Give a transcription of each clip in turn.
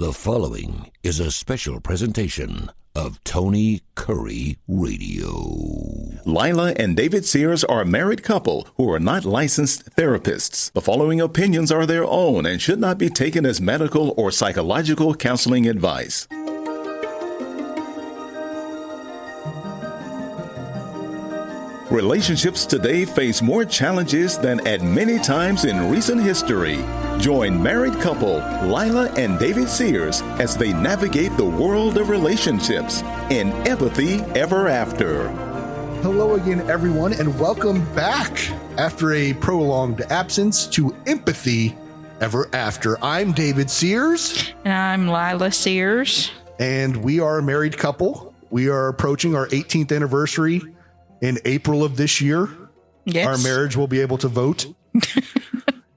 The following is a special presentation of Tony Kurre Radio. Lila and David Sears are a married couple who are not licensed therapists. The following opinions are their own and should not be taken as medical or psychological counseling advice. Relationships today face more challenges than at many times in recent history. Join married couple Lila and David Sears as they navigate the world of relationships in Empathy Ever After. Hello again, everyone, and welcome back after a prolonged absence to Empathy Ever After. I'm David Sears. And I'm Lila Sears. And we are a married couple. We are approaching our 18th anniversary in April of this year. Yes. Our marriage will be able to vote.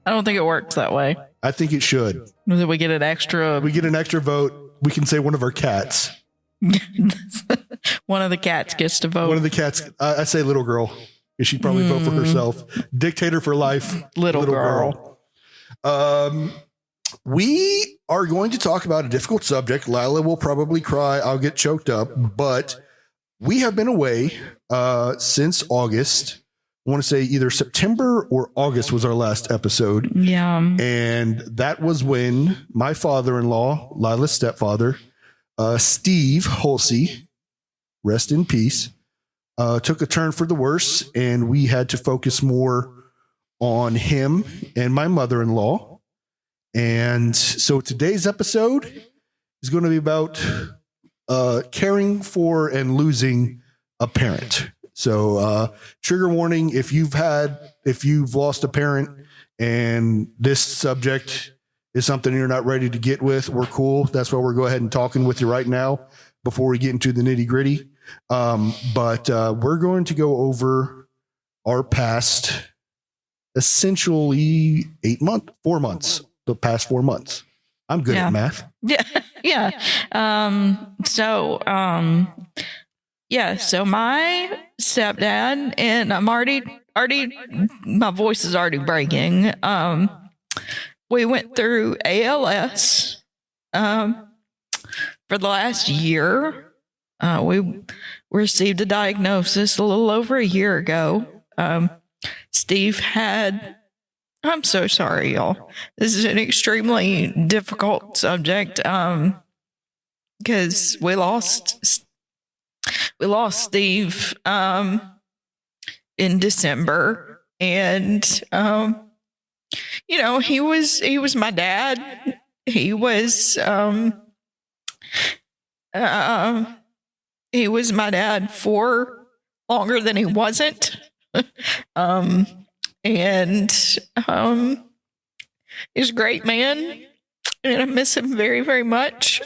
I don't think it works that way. I think it should. We get an extra. We get an extra vote. We can say one of our cats. One of the cats gets to vote. One of the cats. I say little girl. She'd probably vote for herself. Dictator for life. Little girl. We are going to talk about a difficult subject. Lila will probably cry. I'll get choked up. But we have been away since August. I want to say either September or August was our last episode. Yeah. And that was when my father-in-law, Lila's stepfather, Steve Holsey, rest in peace, took a turn for the worse. And we had to focus more on him and my mother-in-law. And so today's episode is going to be about caring for and losing a parent. So trigger warning, if you've lost a parent and this subject is something you're not ready to get with, we're cool. That's why we're go ahead and talking with you right now before we get into the nitty gritty. But we're going to go over our past essentially 4 months, the past 4 months. I'm good at math. Yeah. Yeah. So my stepdad, and I'm already, my voice is already breaking. We went through ALS, for the last year. We received a diagnosis a little over a year ago. Steve had, I'm so sorry, y'all. This is an extremely difficult subject, because we lost Steve in December, and he was my dad. He was my dad for longer than he wasn't. And he's a great man, and I miss him very, very much.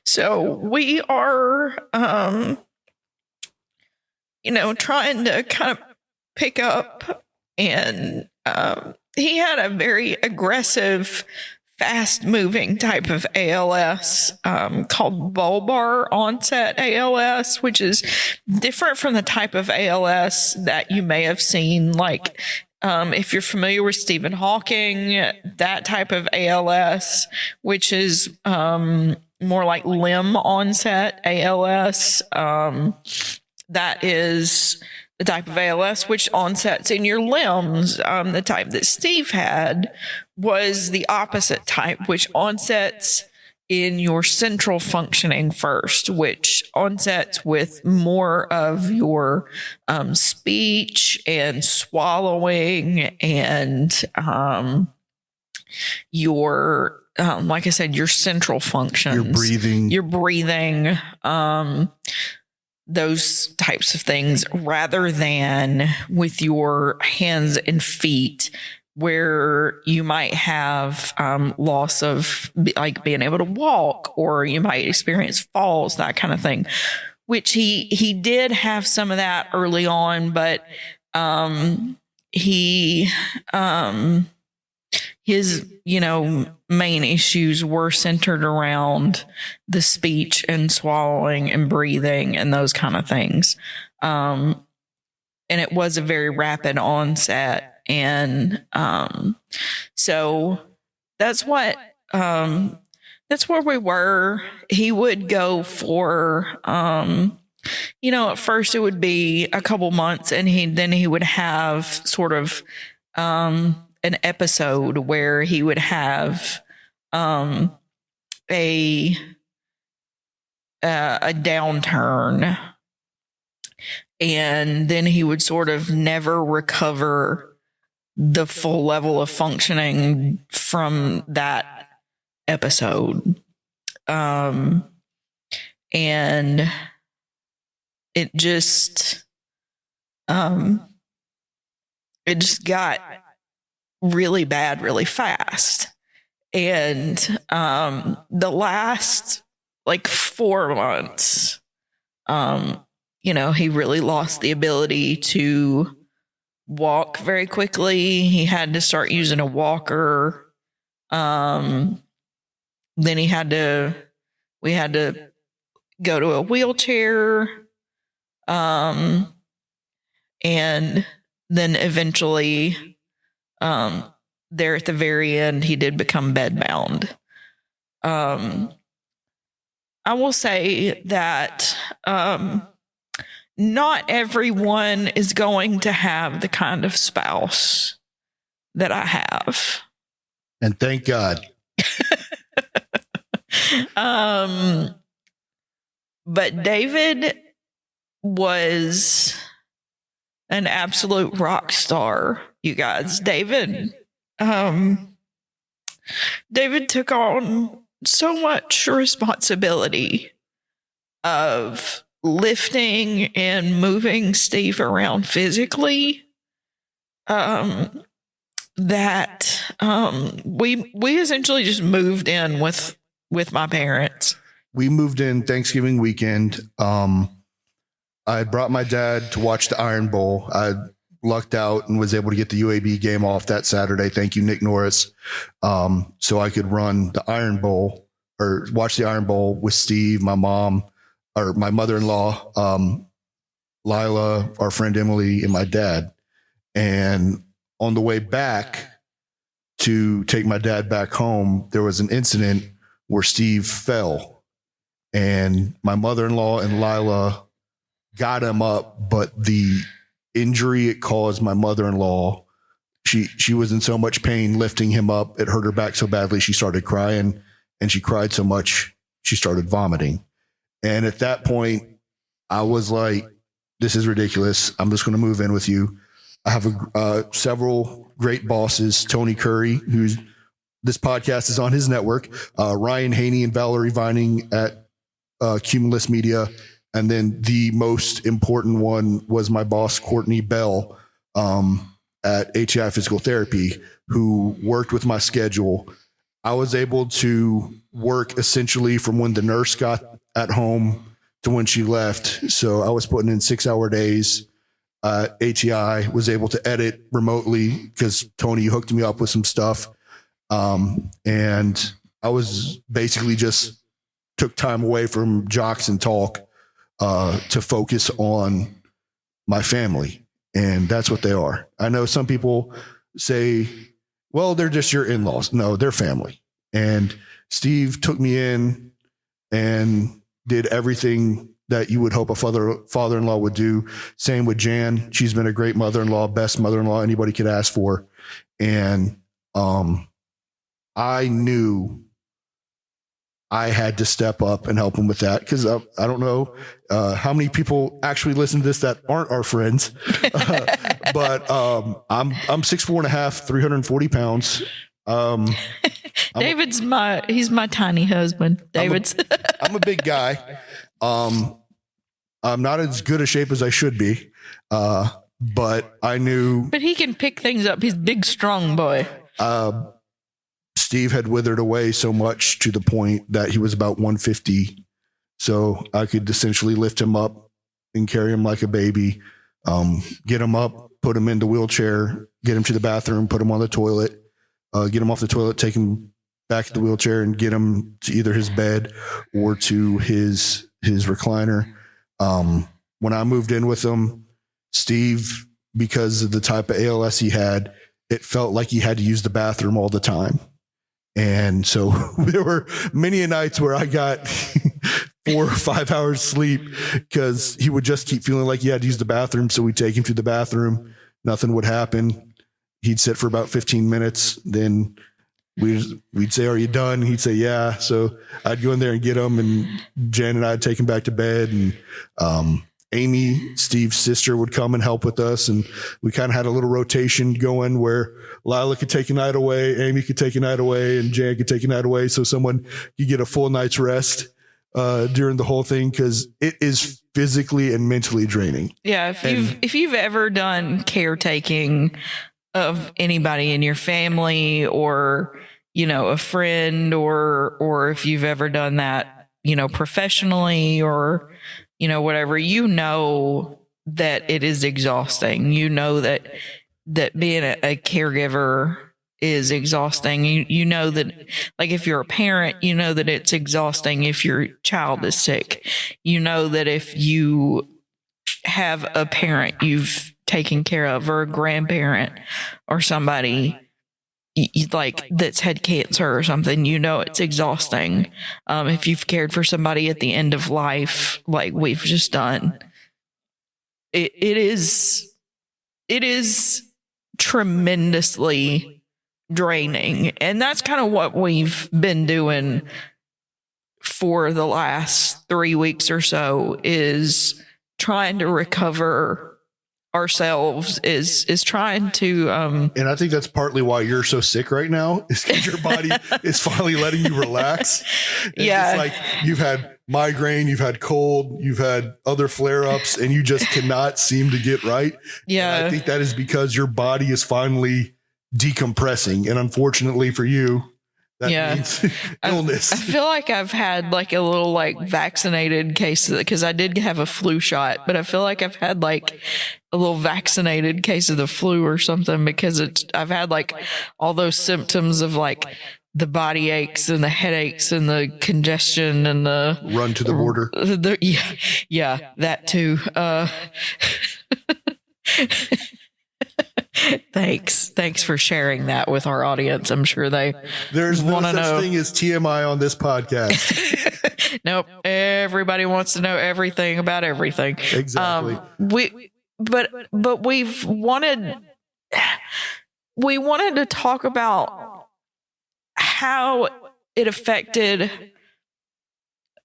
So we are, trying to kind of pick up, and he had a very aggressive, fast-moving type of ALS called bulbar onset ALS, which is different from the type of ALS that you may have seen, like if you're familiar with Stephen Hawking, that type of ALS, which is more like limb onset ALS. That is the type of ALS which onsets in your limbs. The type that Steve had was the opposite type, which onsets in your central functioning first, which onsets with more of your speech and swallowing and your like I said, your central functions, your breathing, those types of things, rather than with your hands and feet, where you might have loss of like being able to walk, or you might experience falls, that kind of thing, which he did have some of that early on, but his main issues were centered around the speech and swallowing and breathing and those kind of things. And it was a very rapid onset. And so that's what that's where we were. He would go for, at first it would be a couple months, and he would have sort of an episode where he would have a downturn, and then he would sort of never recover the full level of functioning from that episode. And it just got really bad really fast. And the last 4 months, he really lost the ability to walk very quickly. He had to start using a walker. Then we had to go to a wheelchair. And then eventually, there at the very end, he did become bedbound. I will say that not everyone is going to have the kind of spouse that I have. And thank God. But David was an absolute rock star, you guys. David took on so much responsibility of lifting and moving Steve around physically, that we essentially just moved in with my parents. We moved in Thanksgiving weekend. I brought my dad to watch the Iron Bowl. I lucked out and was able to get the UAB game off that Saturday. Thank you, Nick Norris. So I could run the Iron Bowl or watch the Iron Bowl with Steve, my mom, or my mother-in-law, Lila, our friend Emily, and my dad. And on the way back to take my dad back home, there was an incident where Steve fell, and my mother-in-law and Lila got him up, but the injury it caused my mother-in-law, she was in so much pain lifting him up. It hurt her back so badly. She started crying, and she cried so much, she started vomiting. And at that point, I was like, this is ridiculous. I'm just going to move in with you. I have several great bosses, Tony Kurre, who's this podcast is on his network, Ryan Haney and Valerie Vining at Cumulus Media. And then the most important one was my boss, Courtney Bell, at HEI Physical Therapy, who worked with my schedule. I was able to work essentially from when the nurse got at home to when she left. So I was putting in 6-hour days. HEI was able to edit remotely because Tony hooked me up with some stuff. And I was basically just took time away from jocks and talk to focus on my family. And that's what they are. I know some people say, well, they're just your in-laws. No, they're family. And Steve took me in and did everything that you would hope a father-in-law would do. Same with Jan. She's been a great mother-in-law, best mother-in-law anybody could ask for. And I knew I had to step up and help him with that, because I don't know how many people actually listen to this that aren't our friends. But I'm 6'4.5", 340 pounds. David's he's my tiny husband. David's. I'm a big guy. I'm not as good a shape as I should be. But I knew. But he can pick things up. He's a big, strong boy. Steve had withered away so much to the point that he was about 150. So I could essentially lift him up and carry him like a baby, get him up, put him in the wheelchair, get him to the bathroom, put him on the toilet, get him off the toilet, take him back to the wheelchair and get him to either his bed or to his recliner. When I moved in with him, Steve, because of the type of ALS he had, it felt like he had to use the bathroom all the time. And so there were many nights where I got 4 or 5 hours sleep because he would just keep feeling like he had to use the bathroom. So we'd take him to the bathroom. Nothing would happen. He'd sit for about 15 minutes. Then we'd say, "Are you done?" He'd say, "Yeah." So I'd go in there and get him, and Jen and I'd take him back to bed. And Amy, Steve's sister, would come and help with us. And we kind of had a little rotation going where Lila could take a night away, Amy could take a night away, and Jan could take a night away. So someone could get a full night's rest during the whole thing, because it is physically and mentally draining. Yeah. If you've ever done caretaking of anybody in your family, or, a friend, or if you've ever done that, professionally, or, whatever, that it is exhausting. That being a caregiver is exhausting. You know that, like, if you're a parent, that it's exhausting if your child is sick. That if you have a parent you've taken care of, or a grandparent, or somebody like that's had cancer or something, it's exhausting. If you've cared for somebody at the end of life, like we've just done, it is tremendously draining. And that's kind of what we've been doing for the last 3 weeks or so, is trying to recover ourselves, is trying to and I think that's partly why you're so sick right now, is because your body is finally letting you relax. Yeah, it's like you've had migraine, you've had cold, you've had other flare-ups, and you just cannot seem to get right. Yeah, and I think that is because your body is finally decompressing, and unfortunately for you, that means illness. I feel like I've had like a little vaccinated case, because I did have a flu shot, but I feel like I've had like a little vaccinated case of the flu or something, because I've had like all those symptoms of like the body aches and the headaches and the congestion and the run to the border. Yeah, that too. Thanks for sharing that with our audience. I'm sure there's no such thing as TMI on this podcast. Nope. Everybody wants to know everything about everything. Exactly. But we wanted to talk about how it affected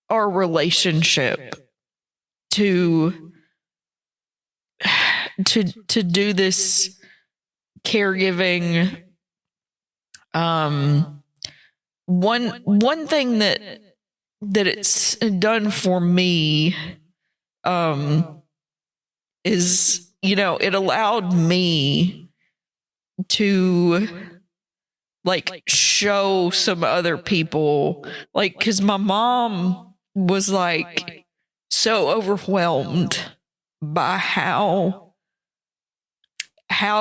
our relationship to do this caregiving. One thing that it's done for me is, it allowed me to show some other people, because my mom was so overwhelmed by how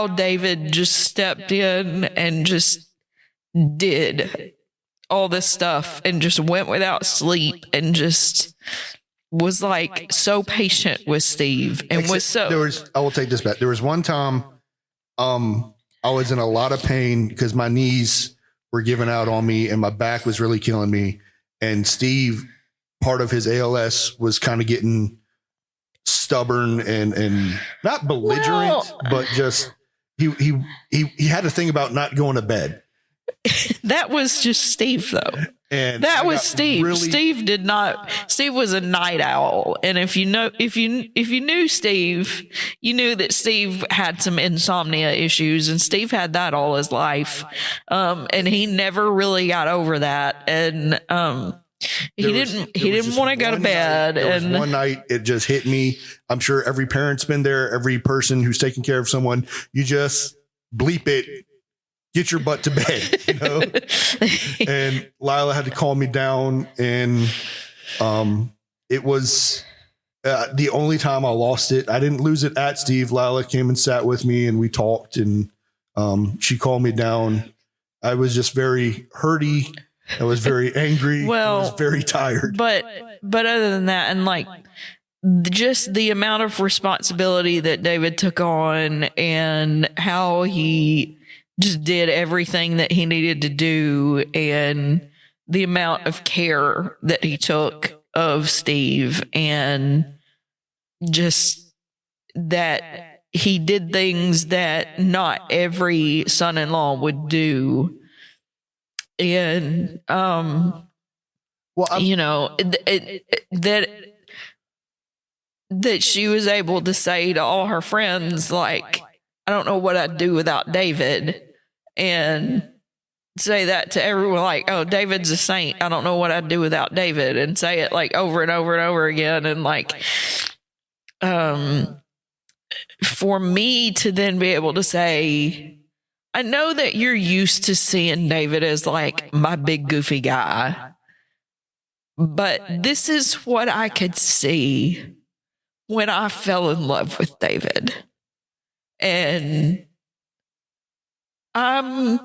David just stepped in and just did all this stuff and just went without sleep and just was so patient with Steve, and I will take this back. There was one time I was in a lot of pain because my knees were giving out on me and my back was really killing me, and Steve, part of his ALS, was kind of getting stubborn and not belligerent, but just he had a thing about not going to bed. That was just Steve, though. And that was Steve. Steve was a night owl. And if you knew Steve, you knew that Steve had some insomnia issues, and Steve had that all his life. And he never really got over that. And he didn't want to go to bed. And one night it just hit me. I'm sure every parent's been there. Every person who's taking care of someone, you just bleep it. Get your butt to bed, And Lila had to calm me down, and it was the only time I lost it. I didn't lose it at Steve. Lila came and sat with me, and we talked, and she calmed me down. I was just very hurty. I was very angry. I was very tired. But other than that, and just the amount of responsibility that David took on, and how he just did everything that he needed to do, and the amount of care that he took of Steve, and just that he did things that not every son-in-law would do. And, you know, that she was able to say to all her friends, like, I don't know what I'd do without David. And say that to everyone, like, oh, David's a saint. I don't know what I'd do without David. And say it like over and over and over again. And like, for me to then be able to say, I know that you're used to seeing David as like my big goofy guy, but this is what I could see when I fell in love with David. And I'm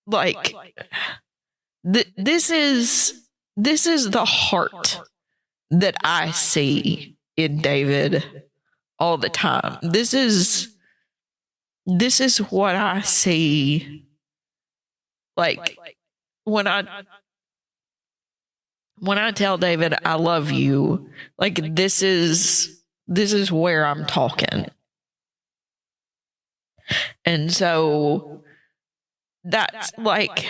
like, this is the heart that I see in David all the time. This is what I see. Like when I tell David I love you, like this is where I'm talking. And so that's like,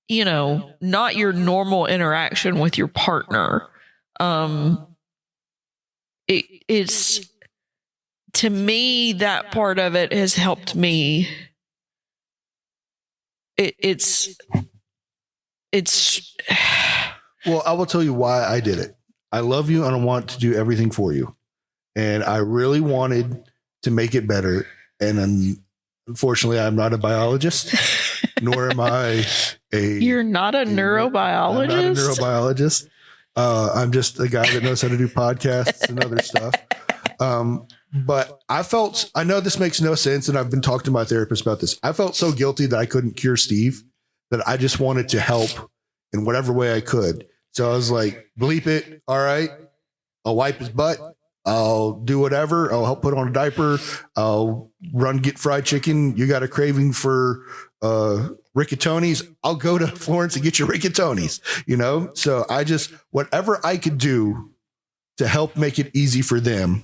you know, not your normal interaction with your partner. It's, to me, that part of it has helped me. It's Well, I will tell you why I did it. I love you and I want to do everything for you. And I really wanted to make it better. And unfortunately, I'm not a biologist, nor am I You're not a neurobiologist? I'm not a neurobiologist. I'm just a guy that knows how to do podcasts and other stuff. But I know this makes no sense, and I've been talking to my therapist about this. I felt so guilty that I couldn't cure Steve that I just wanted to help in whatever way I could. So I was like, bleep it. All right. I'll wipe his butt. I'll do whatever. I'll help put on a diaper. I'll get fried chicken. You got a craving for rigatoni's. I'll go to Florence and get you rigatoni's, you know? So whatever I could do to help make it easy for them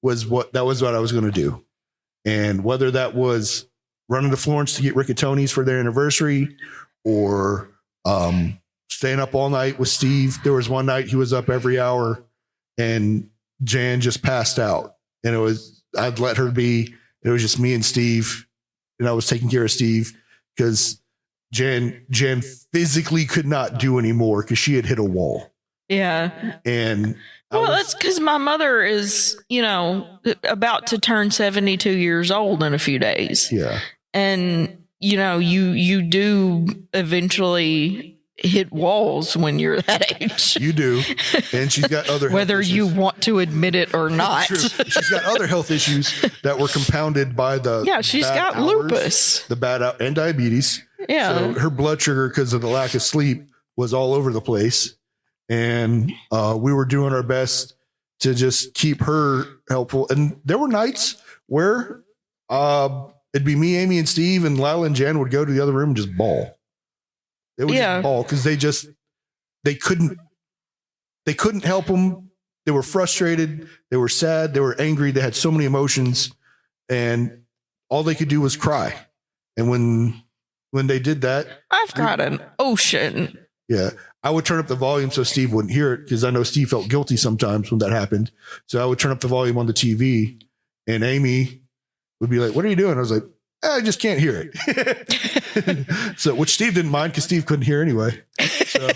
was what I was going to do. And whether that was running to Florence to get rigatoni's for their anniversary or staying up all night with Steve. There was one night he was up every hour and Jan just passed out, and I'd let her be. It was just me and Steve, and I was taking care of Steve because Jan physically could not do anymore because she had hit a wall. Yeah. And that's because my mother is, you know, about to turn 72 years old in a few days. Yeah. And, you know, you do eventually hit walls when you're that age. You do. And she's got other whether health you issues. Want to admit it or not. True. She's got other health issues that were compounded by she's got lupus, and diabetes. Yeah. So her blood sugar, because of the lack of sleep, was all over the place. And we were doing our best to just keep her helpful. And there were nights where it'd be me, Amy, and Steve, and Lila and Jan would go to the other room and just bawl. They would just bawl because they couldn't help them. They were frustrated. They were sad. They were angry. They had so many emotions, and all they could do was cry. And when they did that, I've got an ocean. Yeah. I would turn up the volume so Steve wouldn't hear it because I know Steve felt guilty sometimes when that happened. So I would turn up the volume on the TV, and Amy would be like, "What are you doing?" I was like, "I just can't hear it." So, which Steve didn't mind because Steve couldn't hear anyway. So,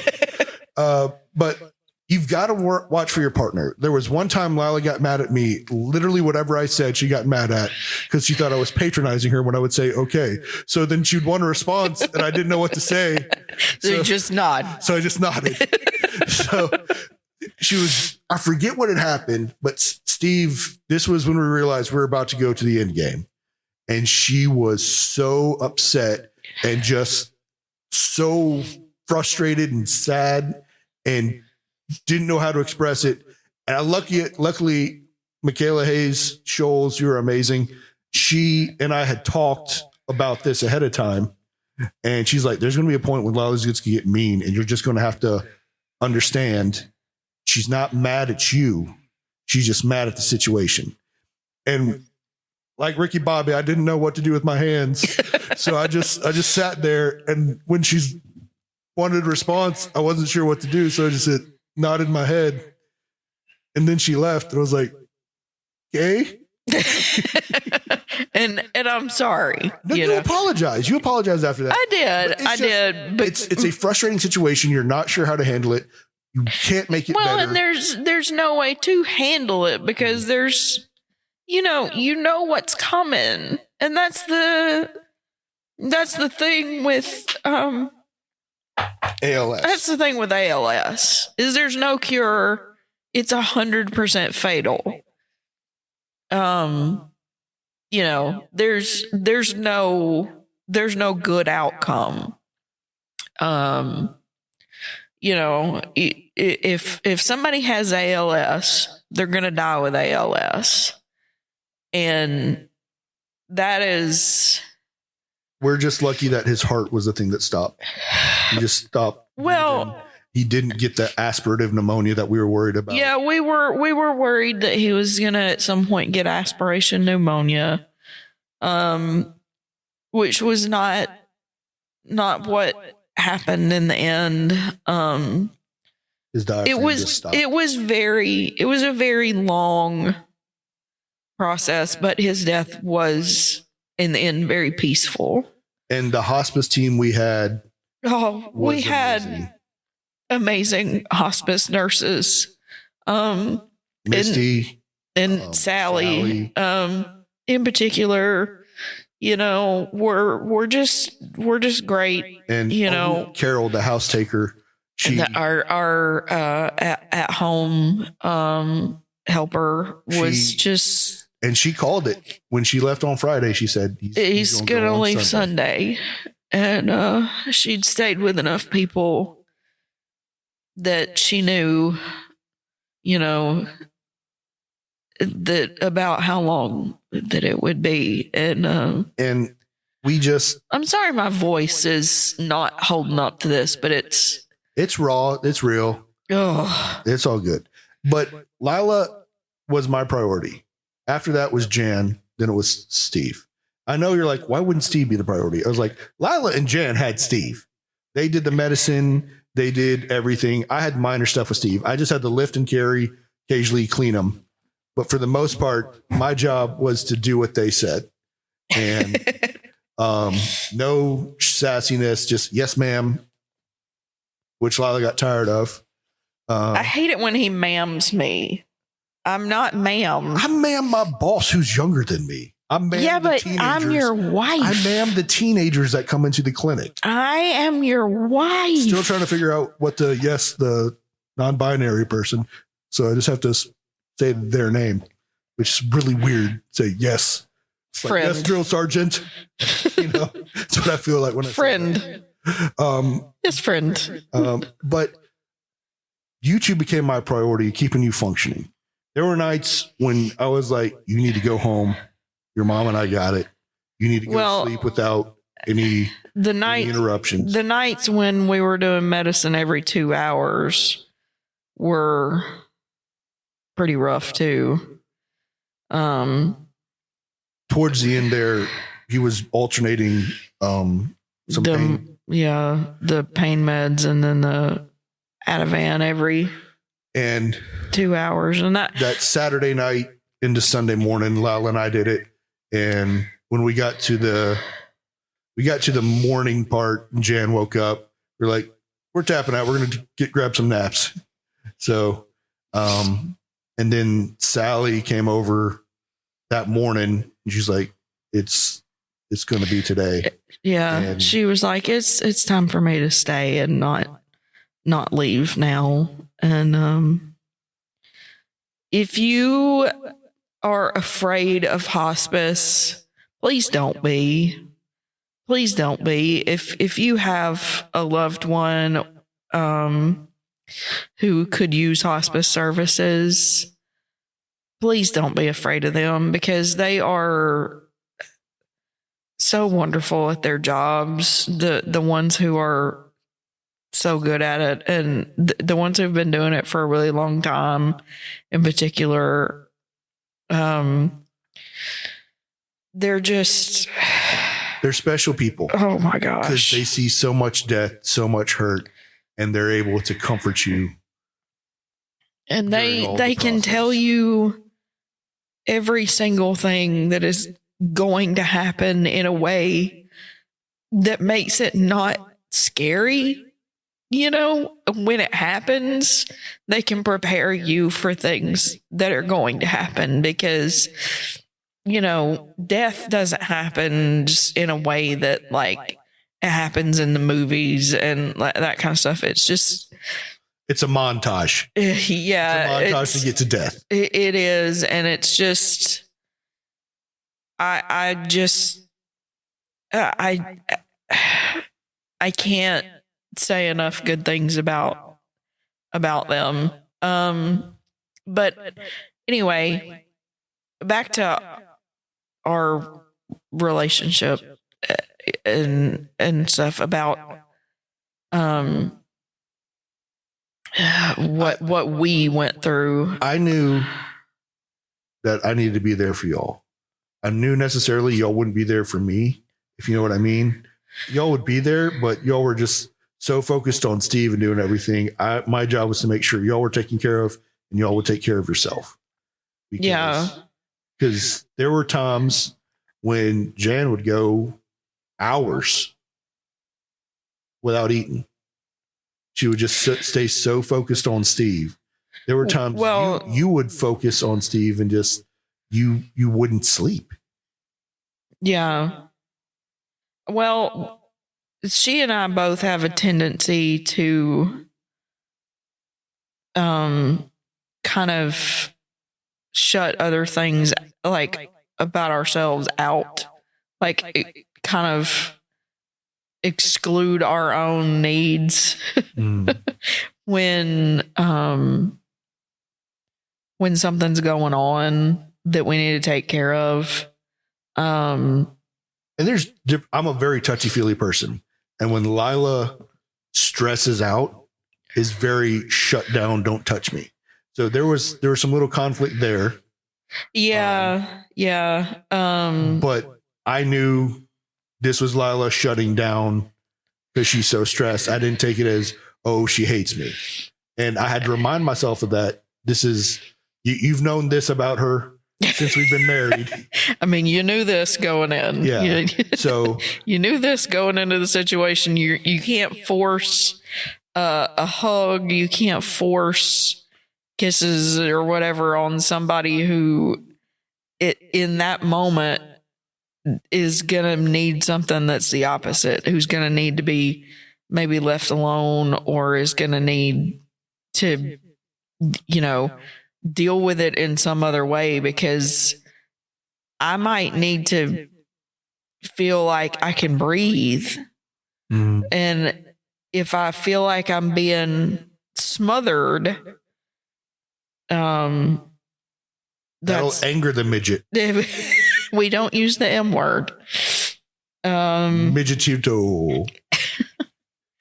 but you've got to watch for your partner. There was one time Lila got mad at me. Literally whatever I said, she got mad at because she thought I was patronizing her when I would say, okay. So then she'd want a response and I didn't know what to say. So you just nod. So I just nodded. So I forget what had happened, but Steve, this was when we realized we were about to go to the end game. And she was so upset and just so frustrated and sad and didn't know how to express it. And luckily, Michaela Hayes Scholes, you're amazing. she and I had talked about this ahead of time. And she's like, there's going to be a point when Lila's going to get mean, and you're just going to have to understand she's not mad at you. She's just mad at the situation. And like Ricky Bobby, I didn't know what to do with my hands. So I just sat there, and when she's wanted a response, I wasn't sure what to do. So I just nodded my head. And then she left, and I was like, okay. and I'm sorry. No, you apologize. You apologized after that. I did. But it's a frustrating situation. You're not sure how to handle it. You can't make it better. And there's no way to handle it because there's, you know what's coming, and that's the thing with ALS. That's the thing with ALS is there's no cure. It's 100% fatal. There's no good outcome. If somebody has ALS, they're going to die with ALS. And that is, we're just lucky that his heart was the thing that stopped. He just stopped. Well, he didn't get the aspirative pneumonia that we were worried about. Yeah, we were worried that he was gonna at some point get aspiration pneumonia, which was not what happened in the end. His diaphragm just stopped. It was a very long process, but his death was in the end very peaceful. And the hospice team we had. We had amazing hospice nurses. Misty and Sally. In particular, we're just great. And Carol, the house taker, our at home helper was just. And she called it when she left on Friday. She said he's gonna leave Sunday. And she'd stayed with enough people that she knew, that about how long that it would be. And we just, I'm sorry, my voice is not holding up to this, but it's raw. It's real. Oh, it's all good. But Lila was my priority. After that was Jan. Then it was Steve. I know you're like, why wouldn't Steve be the priority? I was like, Lila and Jan had Steve. They did the medicine. They did everything. I had minor stuff with Steve. I just had to lift and carry, occasionally clean them. But for the most part, my job was to do what they said. And no sassiness, just yes, ma'am, which Lila got tired of. I hate it when he ma'ams me. I'm not ma'am. I'm ma'am my boss who's younger than me. I'm I'm your wife. I ma'am the teenagers that come into the clinic. I am your wife. Still trying to figure out what the non-binary person. So I just have to say their name, which is really weird. Say yes. It's like, yes, drill sergeant. That's what I feel like when I say that. Yes, friend. But YouTube became my priority, keeping you functioning. There were nights when I was like, you need to go home. Your mom and I got it. You need to go to sleep without any interruptions. The nights when we were doing medicine every 2 hours were pretty rough too. Towards the end there, he was alternating some pain. Yeah, the pain meds and then the Ativan every 2 hours. And that Saturday night into Sunday morning, Lila and I did it. And when we got to the morning part, and Jan woke up, we're like, we're tapping out. We're going to grab some naps. So, and then Sally came over that morning and she's like, it's going to be today. Yeah. And she was like, it's time for me to stay and not leave now. And, if you are afraid of hospice, please don't be. Please don't be. If you have a loved one who could use hospice services, please don't be afraid of them because they are so wonderful at their jobs. The ones who are so good at it, and the ones who've been doing it for a really long time, in particular, they're special people. Oh my Because gosh. they see so much death, so much hurt, and they're able to comfort you. And during all they the can process. tell you every single thing that is going to happen in a way that makes it not scary. You know, when it happens, they can prepare you for things that are going to happen, because, you know, death doesn't happen just in a way that like it happens in the movies and that kind of stuff. It's just, It's a montage. yeah, It's a montage to get to death. it is. And it's just, I can't say enough good things about them. But anyway, back to our relationship and stuff about what we went through. I knew that I needed to be there for y'all. I knew necessarily y'all wouldn't be there for me, if you know what I mean. Y'all would be there, but y'all were just so focused on Steve and doing everything. My job was to make sure y'all were taken care of and y'all would take care of yourself. Because there were times when Jan would go hours without eating. She would just stay so focused on Steve. There were times you would focus on Steve and just you wouldn't sleep. Yeah. Well, she and I both have a tendency to kind of shut other things like about ourselves out, like kind of exclude our own needs when something's going on that we need to take care of. And I'm a very touchy-feely person. And when Lila stresses out, is very shut down, don't touch me. So there was some little conflict there. Yeah. But I knew this was Lila shutting down because she's so stressed. I didn't take it as, oh, she hates me. And I had to remind myself of that. This is, you've known this about her since we've been married. I mean, you knew this going in. Yeah. So you knew this going into the situation. You can't force a hug. You can't force kisses or whatever on somebody who in that moment is going to need something that's the opposite, who's going to need to be maybe left alone or is going to need to, deal with it in some other way, because I might need to feel like I can breathe. And if I feel like I'm being smothered, that'll anger the midget. We don't use the M word. Midgetito.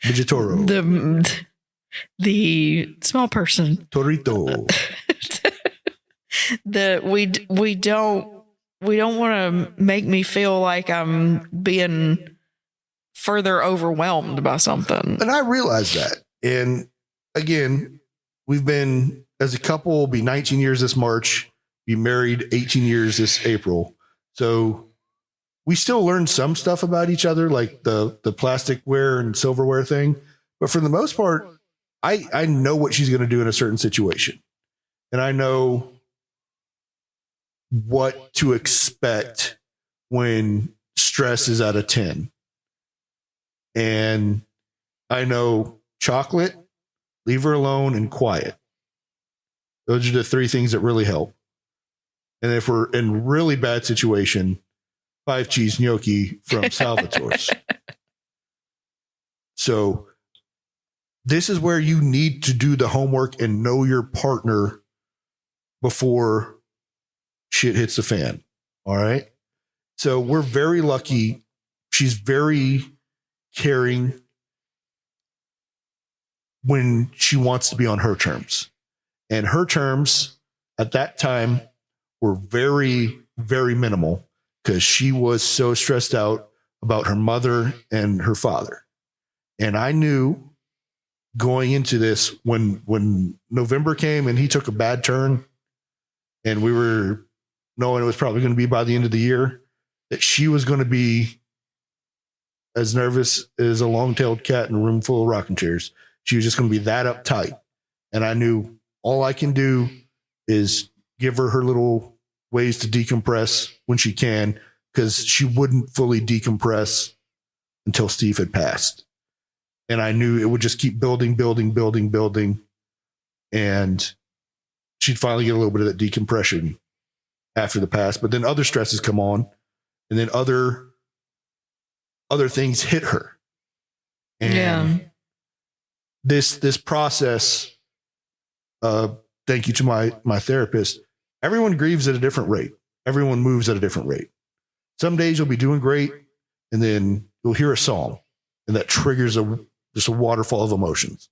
Midgetoro. The small person. Torito. That we don't want to make me feel like I'm being further overwhelmed by something. And I realize that. And again, we've been, as a couple, will be 19 years this March, be married 18 years this April. So we still learn some stuff about each other, like the plasticware and silverware thing. But for the most part, I know what she's going to do in a certain situation. And I know what to expect when stress is at a 10. And I know chocolate, leave her alone, and quiet. Those are the three things that really help. And if we're in really bad situation, 5 cheese gnocchi from Salvatore's. So this is where you need to do the homework and know your partner before shit hits the fan. All right. So we're very lucky she's very caring when she wants to be on her terms. And her terms at that time were very, very minimal because she was so stressed out about her mother and her father. And I knew going into this when November came and he took a bad turn and we were knowing it was probably going to be by the end of the year, that she was going to be as nervous as a long-tailed cat in a room full of rocking chairs. She was just going to be that uptight. And I knew all I can do is give her little ways to decompress when she can, because she wouldn't fully decompress until Steve had passed. And I knew it would just keep building. And she'd finally get a little bit of that decompression after the pass. But then other stresses come on, and then other things hit her. And this process, thank you to my therapist, everyone grieves at a different rate. Everyone moves at a different rate. Some days you'll be doing great, and then you'll hear a song, and that triggers just a waterfall of emotions.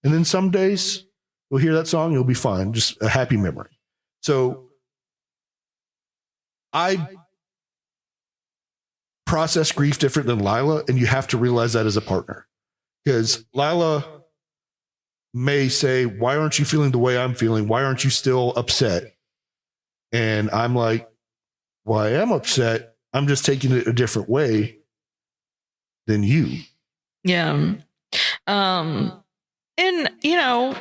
And then some days you'll hear that song, you'll be fine, just a happy memory. So I process grief different than Lila, and you have to realize that as a partner. Because Lila may say, why aren't you feeling the way I'm feeling? Why aren't you still upset? And I'm like, well, I am upset. I'm just taking it a different way than you. Yeah. And you know,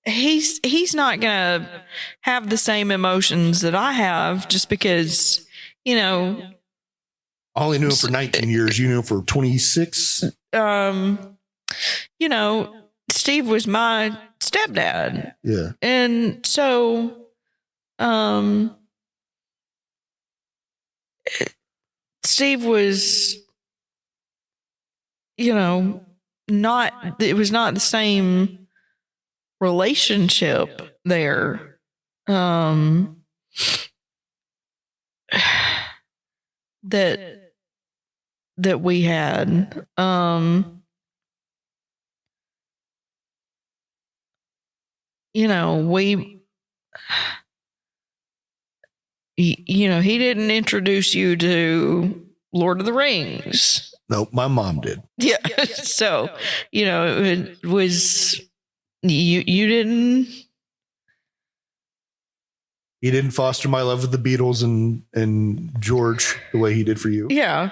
he's not gonna have the same emotions that I have just because, you know, I only knew him for 19 years. You knew him for 26. You know, Steve was my stepdad. Yeah. And so, Steve was, you know, it was not the same relationship there. That we had. You know, he didn't introduce you to Lord of the Rings. No, my mom did. Yeah. So, you know, it was, you didn't. He didn't foster my love of the Beatles and George the way he did for you. Yeah.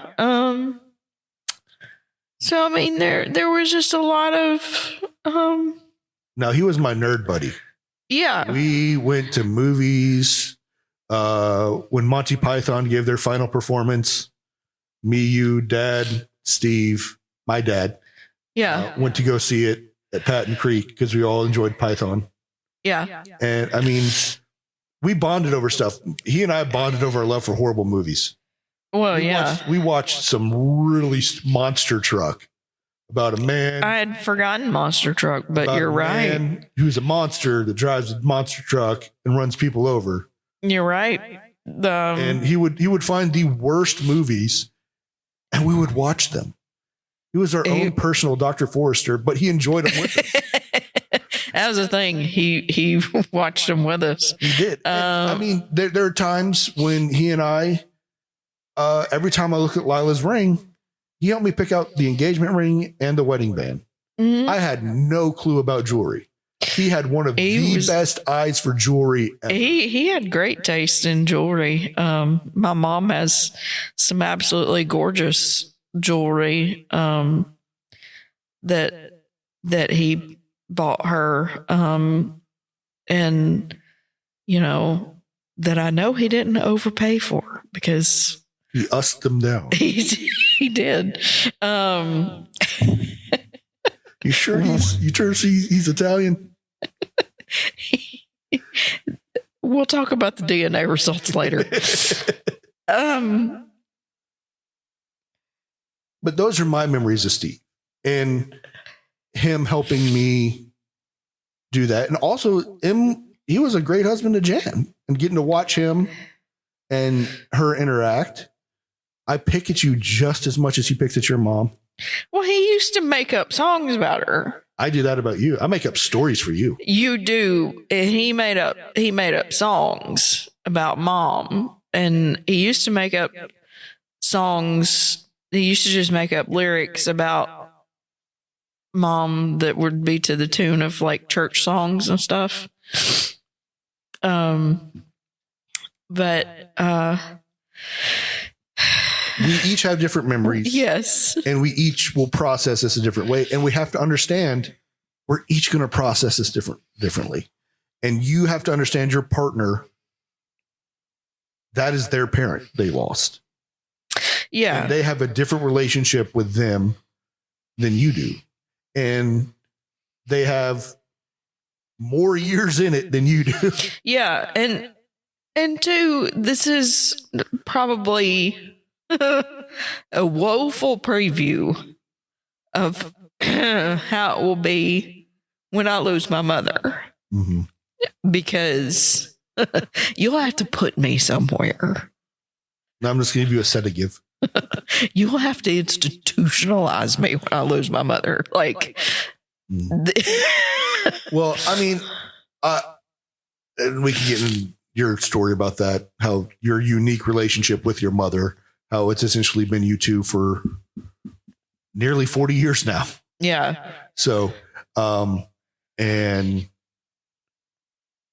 So, I mean, there was just a lot of, Now, he was my nerd buddy. yeah. We went to movies. When Monty Python gave their final performance, me, you, Dad, Steve, my dad, went to go see it at Patton Creek because we all enjoyed Python. Yeah. And I mean, we bonded over stuff. He and I bonded over our love for horrible movies. Well, We watched some really Monster Truck about a man. I had forgotten Monster Truck, but you're right. Man who's a monster that drives a monster truck and runs people over. You're right. And he would find the worst movies, and we would watch them. He was our own personal Dr. Forrester, but he enjoyed them with us. That was the thing. He watched them with us. He did. I mean, there are times when he and I, every time I look at Lila's ring, he helped me pick out the engagement ring and the wedding band. Mm-hmm. I had no clue about jewelry. He had one of the best eyes for jewelry ever. He had great taste in jewelry. My mom has some absolutely gorgeous jewelry that he bought her, and you know, that I know he didn't overpay for because he ussed them down. He did. You sure he's Italian? We'll talk about the DNA results later. But those are my memories of Steve and him helping me do that. And also he was a great husband to Jan, and getting to watch him and her interact I pick at you just as much as he picks at your mom. Well, he used to make up songs about her. I do that about you. I make up stories for you. You do. And he made up songs about mom. And he used to make up songs. He used to just make up lyrics about mom that would be to the tune of like church songs and stuff. But we each have different memories. Yes. And we each will process this a different way. And we have to understand we're each going to process this differently. And you have to understand your partner. That is their parent they lost. Yeah. And they have a different relationship with them than you do. And they have more years in it than you do. Yeah. And two, this is probably a woeful preview of how it will be when I lose my mother. Mm-hmm. Because you'll have to put me somewhere. Now I'm just going to give you a sedative. You'll have to institutionalize me when I lose my mother. Like, well, I mean, and we can get in your story about that, how your unique relationship with your mother, how it's essentially been you two for nearly 40 years now. Yeah. So, and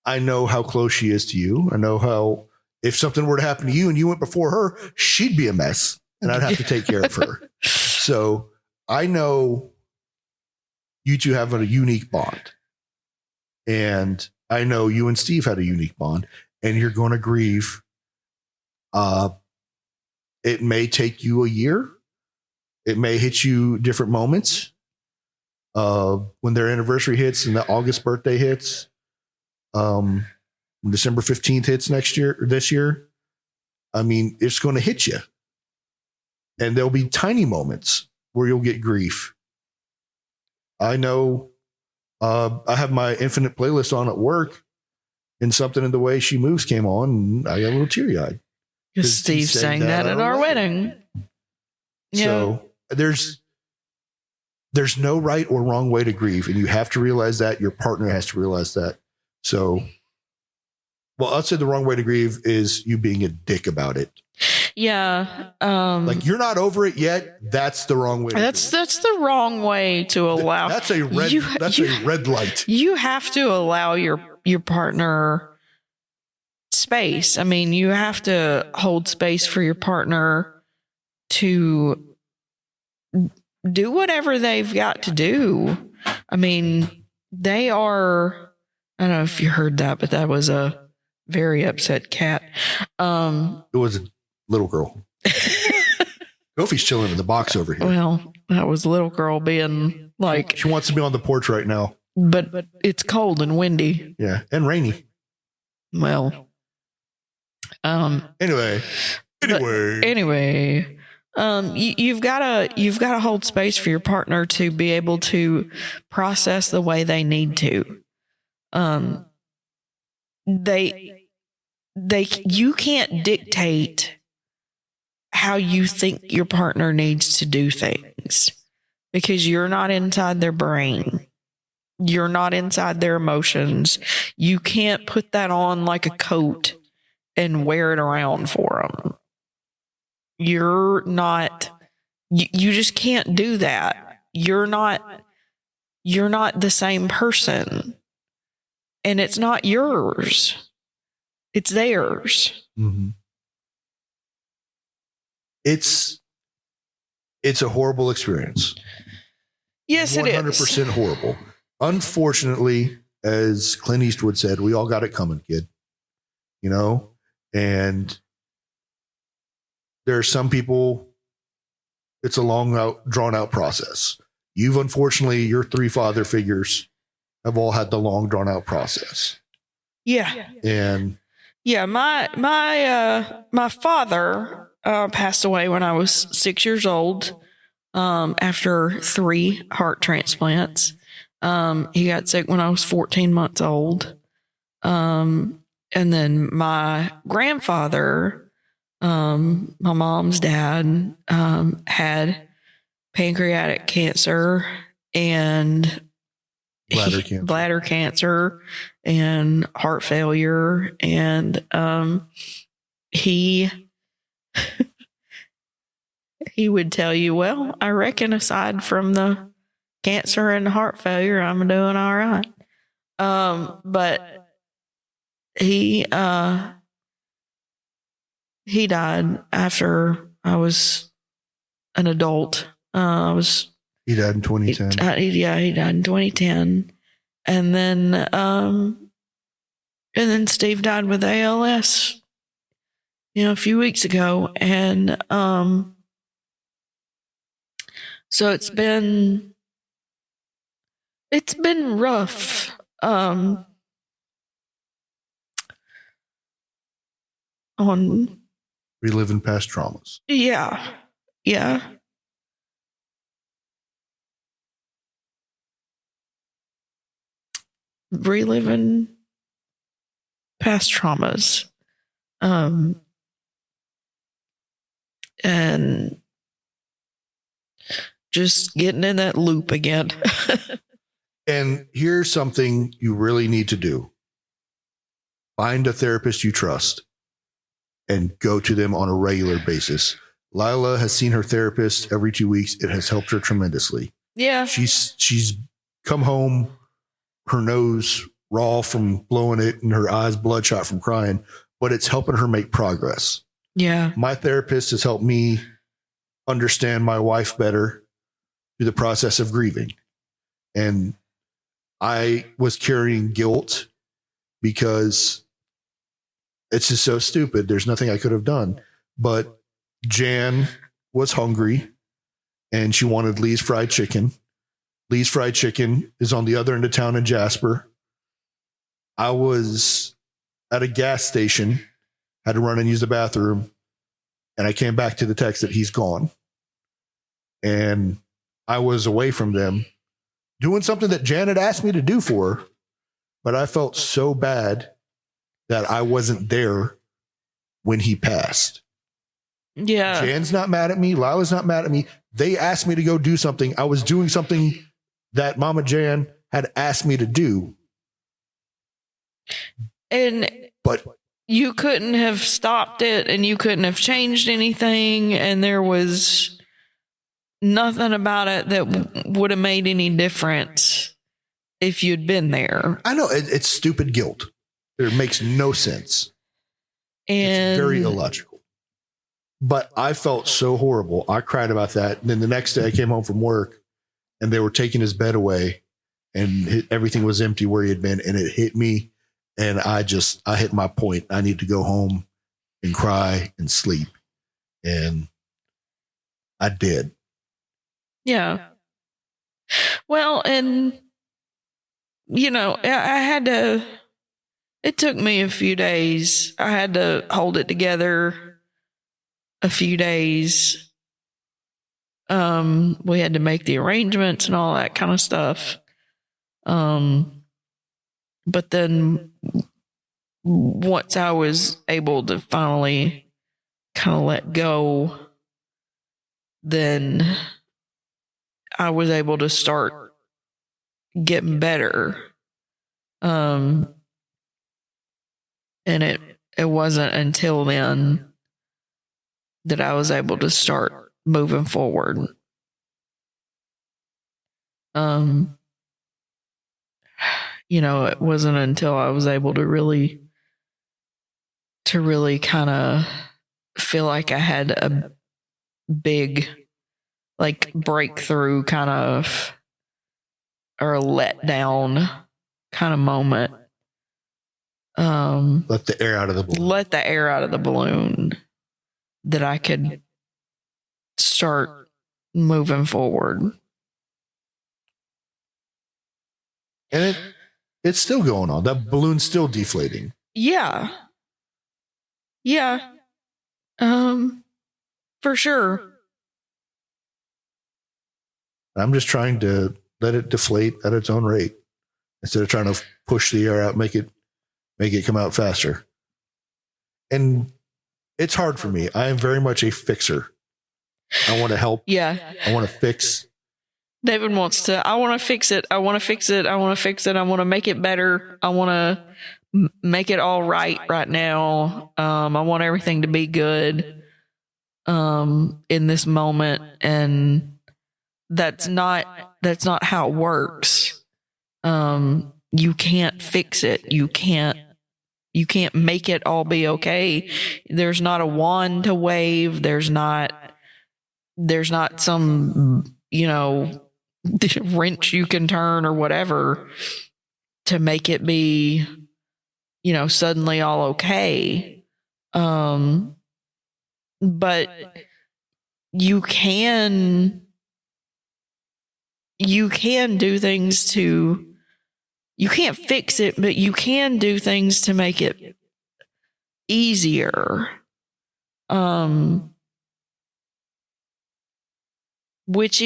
I know how close she is to you. I know how, if something were to happen to you and you went before her, she'd be a mess and I'd have to take care of her. So I know you two have a unique bond, and I know you and Steve had a unique bond, and you're going to grieve. It may take you a year. It may hit you different moments. When their anniversary hits and the August birthday hits, when December 15th hits this year, I mean, it's going to hit you. And there'll be tiny moments where you'll get grief. I know I have my Infinite playlist on at work, and something in the way she moves came on, and I got a little teary-eyed. Because Steve sang that at our wedding. Yeah. So there's no right or wrong way to grieve, and you have to realize that. Your partner has to realize that. So, well, I'd say the wrong way to grieve is you being a dick about it. Yeah. Like you're not over it yet. That's the wrong way. That's the wrong way to allow. That's a red light. You have to allow your partner space. I mean, you have to hold space for your partner to do whatever they've got to do. I mean, they are, I don't know if you heard that, but that was a very upset cat. It was a little girl. Kofi's chilling in the box over here. Well, that was a little girl being like, she wants to be on the porch right now. But it's cold and windy. Yeah, and rainy. Well, anyway, you've got to hold space for your partner to be able to process the way they need to. You can't dictate how you think your partner needs to do things because you're not inside their brain. You're not inside their emotions. You can't put that on like a coat and wear it around for them. You're not, you just can't do that. You're not the same person. And it's not yours. It's theirs. Mm-hmm. It's a horrible experience. Yes, it is. 100% horrible. Unfortunately, as Clint Eastwood said, we all got it coming, kid. You know? And there are some people, it's a drawn out process. You've unfortunately, your three father figures have all had the long drawn out process. Yeah. And yeah, my father passed away when I was 6 years old after 3 heart transplants. He got sick when I was 14 months old. And then my grandfather My mom's dad had pancreatic cancer and bladder cancer and heart failure. And he would tell you, well, I reckon aside from the cancer and heart failure, I'm doing all right. But he died after I was an adult. He died in 2010. He died in 2010. And then Steve died with ALS, a few weeks ago. And so it's been rough. On reliving past traumas. Yeah. Reliving past traumas. And just getting in that loop again. And here's something you really need to do. Find a therapist you trust and go to them on a regular basis. Lila has seen her therapist every 2 weeks. It has helped her tremendously. Yeah. She's come home, her nose raw from blowing it and her eyes bloodshot from crying, but it's helping her make progress. Yeah. My therapist has helped me understand my wife better through the process of grieving. And I was carrying guilt because it's just so stupid. There's nothing I could have done. But Jan was hungry and she wanted Lee's fried chicken. Lee's fried chicken is on the other end of town in Jasper. I was at a gas station, had to run and use the bathroom, and I came back to the text that he's gone. And I was away from them doing something that Jan had asked me to do for her, but I felt so bad that I wasn't there when he passed. Yeah. Jan's not mad at me. Lila's not mad at me. They asked me to go do something. I was doing something that Mama Jan had asked me to do. But you couldn't have stopped it and you couldn't have changed anything. And there was nothing about it that would have made any difference if you'd been there. I know it's stupid guilt. It makes no sense. And it's very illogical. But I felt so horrible. I cried about that. And then the next day I came home from work and they were taking his bed away and everything was empty where he had been. And it hit me. And I hit my point. I need to go home and cry and sleep. And I did. Yeah. Well, and, I had to, it took me a few days. I had to hold it together a few days. We had to make the arrangements and all that kind of stuff. But then once I was able to finally kind of let go, then I was able to start getting better. And it wasn't until then that I was able to start moving forward. It wasn't until I was able to really kind of feel like I had a big, breakthrough kind of, or a letdown kind of moment. Let the air out of the balloon. Let the air out of the balloon that I could start moving forward. And it's still going on. That balloon's still deflating. Yeah. Yeah. For sure. I'm just trying to let it deflate at its own rate instead of trying to push the air out, make it come out faster. And It's hard for me. I am very much a fixer. I want to help. Yeah. I want to fix. David wants to, I want to fix it. I want to fix it. I want to fix it. I want to make it better. I want to make it all right now. I want everything to be good in this moment. And that's not how it works. You can't fix it. You can't make it all be okay. There's not a wand to wave. There's not some, wrench you can turn or whatever to make it be, suddenly all okay. But you can do things to, you can't fix it, but you can do things to make it easier. Which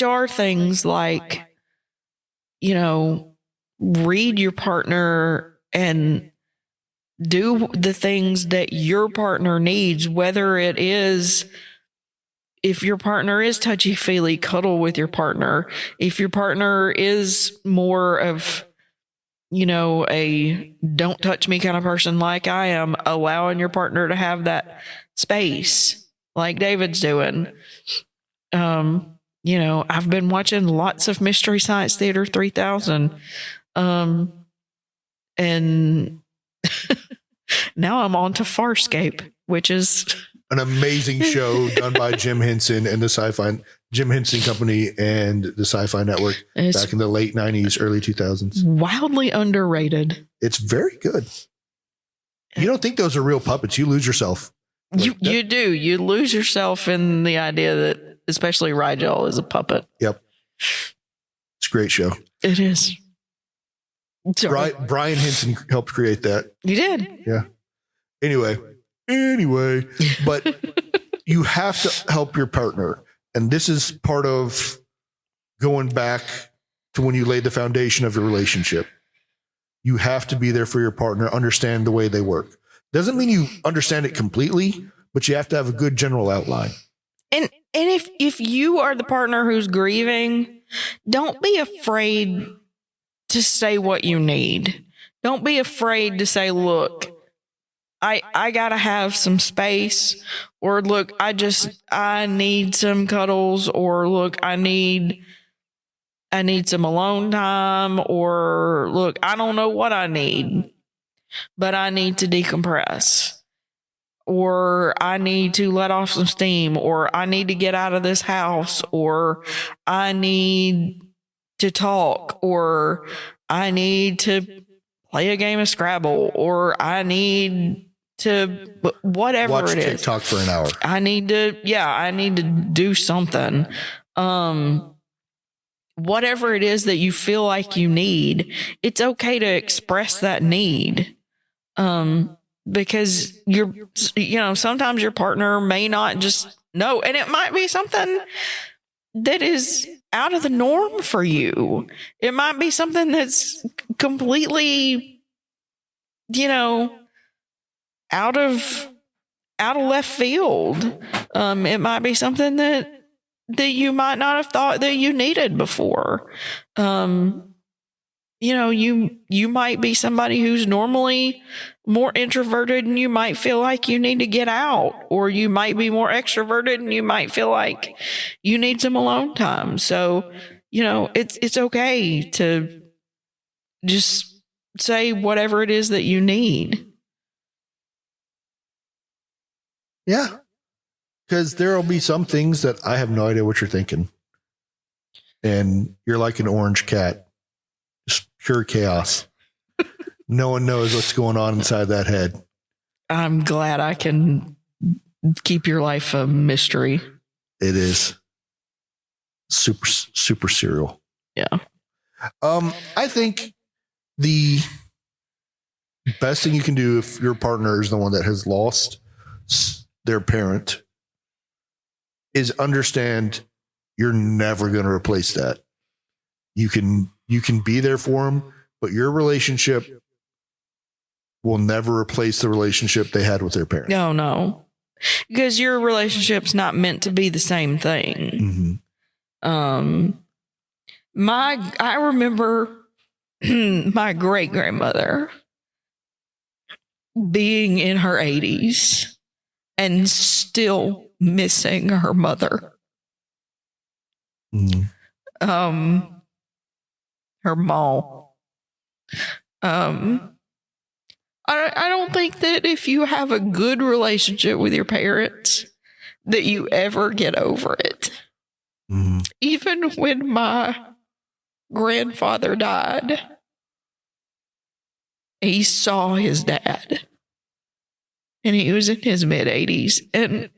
are things like, read your partner and do the things that your partner needs, whether it is, if your partner is touchy-feely, cuddle with your partner. If your partner is more of, a don't touch me kind of person like I am, allowing your partner to have that space like David's doing. I've been watching lots of Mystery Science Theater 3000. And now I'm on to Farscape, which is an amazing show done by Jim Henson and the Jim Henson Company and the Sci-Fi Network back in the late 90s, early 2000s. Wildly underrated. It's very good. You don't think those are real puppets. You lose yourself. You do. You lose yourself in the idea that especially Rigel is a puppet. Yep. It's a great show. It is. Brian Henson helped create that. He did. Yeah. Anyway, but you have to help your partner. And this is part of going back to when you laid the foundation of your relationship. You have to be there for your partner, understand the way they work. Doesn't mean you understand it completely, but you have to have a good general outline. And if you are the partner who's grieving, don't be afraid to say what you need. Don't be afraid to say, look, I gotta have some space, or look, I need some cuddles, or look, I need some alone time, or look, I don't know what I need, but I need to decompress, or I need to let off some steam, or I need to get out of this house, or I need to talk, or I need to play a game of Scrabble, or I need to whatever watch it is. TikTok for an hour. I need to do something. Whatever it is that you feel like you need, it's okay to express that need. Because sometimes your partner may not just know, and it might be something that is out of the norm for you. It might be something that's completely, out of left field. It might be something that you might not have thought that you needed before. You might be somebody who's normally more introverted and you might feel like you need to get out, or you might be more extroverted and you might feel like you need some alone time. So, it's okay to just say whatever it is that you need. Yeah. Because there will be some things that I have no idea what you're thinking. And you're like an orange cat. Just pure chaos. No one knows what's going on inside that head. I'm glad I can keep your life a mystery. It is super, super serial. Yeah. I think the best thing you can do if your partner is the one that has lost their parent is understand you're never going to replace that. You can be there for them, but your relationship will never replace the relationship they had with their parents. No. Because your relationship's not meant to be the same thing. Mm-hmm. I remember my great grandmother being in her 80s and still missing her mother. Mm-hmm. Her mom. I don't think that if you have a good relationship with your parents, that you ever get over it. Mm-hmm. Even when my grandfather died, he saw his dad. And he was in his mid-80s. And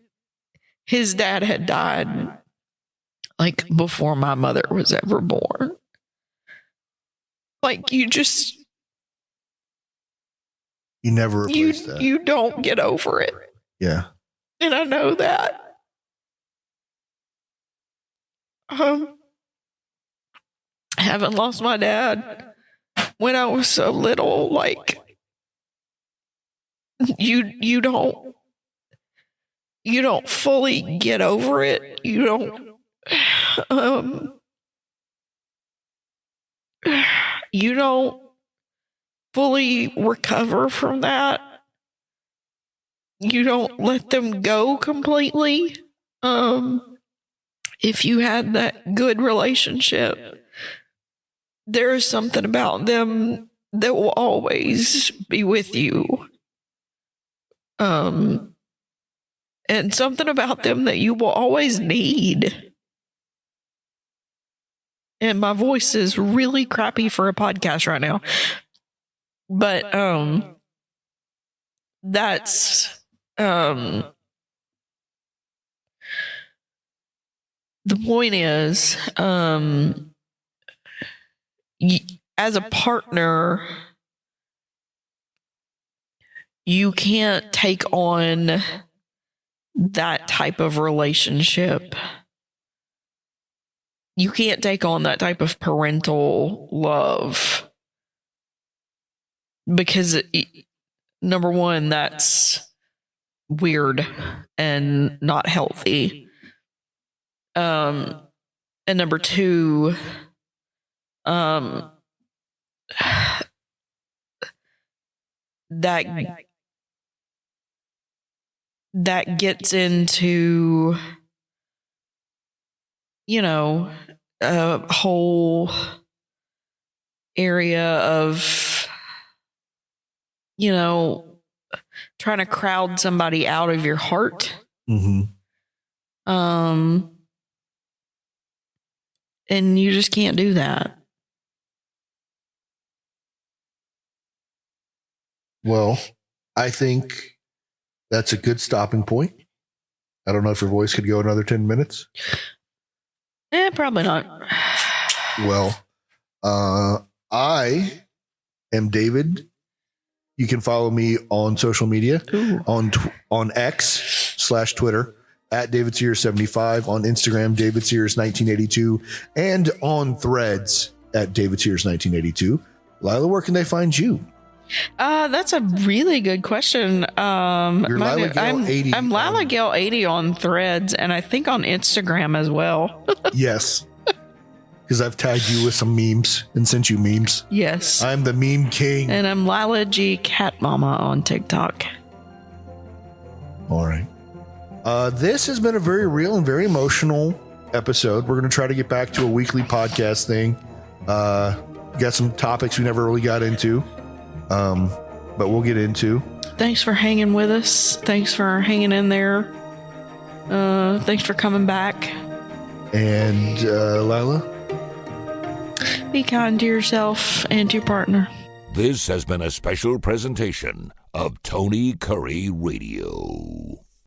his dad had died like before my mother was ever born. Like you never replace that. You don't get over it. Yeah. And I know that. I haven't lost my dad when I was so little. Like you don't fully get over it. You don't fully recover from that. You don't let them go completely. If you had that good relationship, there is something about them that will always be with you. And something about them that you will always need. And my voice is really crappy for a podcast right now. But that's the point is, as a partner, you can't take on that type of relationship. You can't take on that type of parental love because, number one, that's weird and not healthy. And number two, that gets into, a whole area of, trying to crowd somebody out of your heart. Mm-hmm. And you just can't do that. Well, I think that's a good stopping point. I don't know if your voice could go another 10 minutes. Probably not. Well, I am David. You can follow me on social media on X/Twitter at David Sears 75, on Instagram David Sears 1982, and on Threads at David Sears 1982. Lila, where can they find you? That's a really good question. You're Lila Gale 80. I'm Lila Gale 80 on Threads, and I think on Instagram as well. Yes. Because I've tagged you with some memes and sent you memes. Yes. I'm the meme king. And I'm Lila G Cat Mama on TikTok. All right. This has been a very real and very emotional episode. We're going to try to get back to a weekly podcast thing. Got some topics we never really got into, but we'll get into. Thanks for hanging with us. Thanks for hanging in there. Thanks for coming back. And Lila? Be kind to yourself and to your partner. This has been a special presentation of Tony Kurre Radio.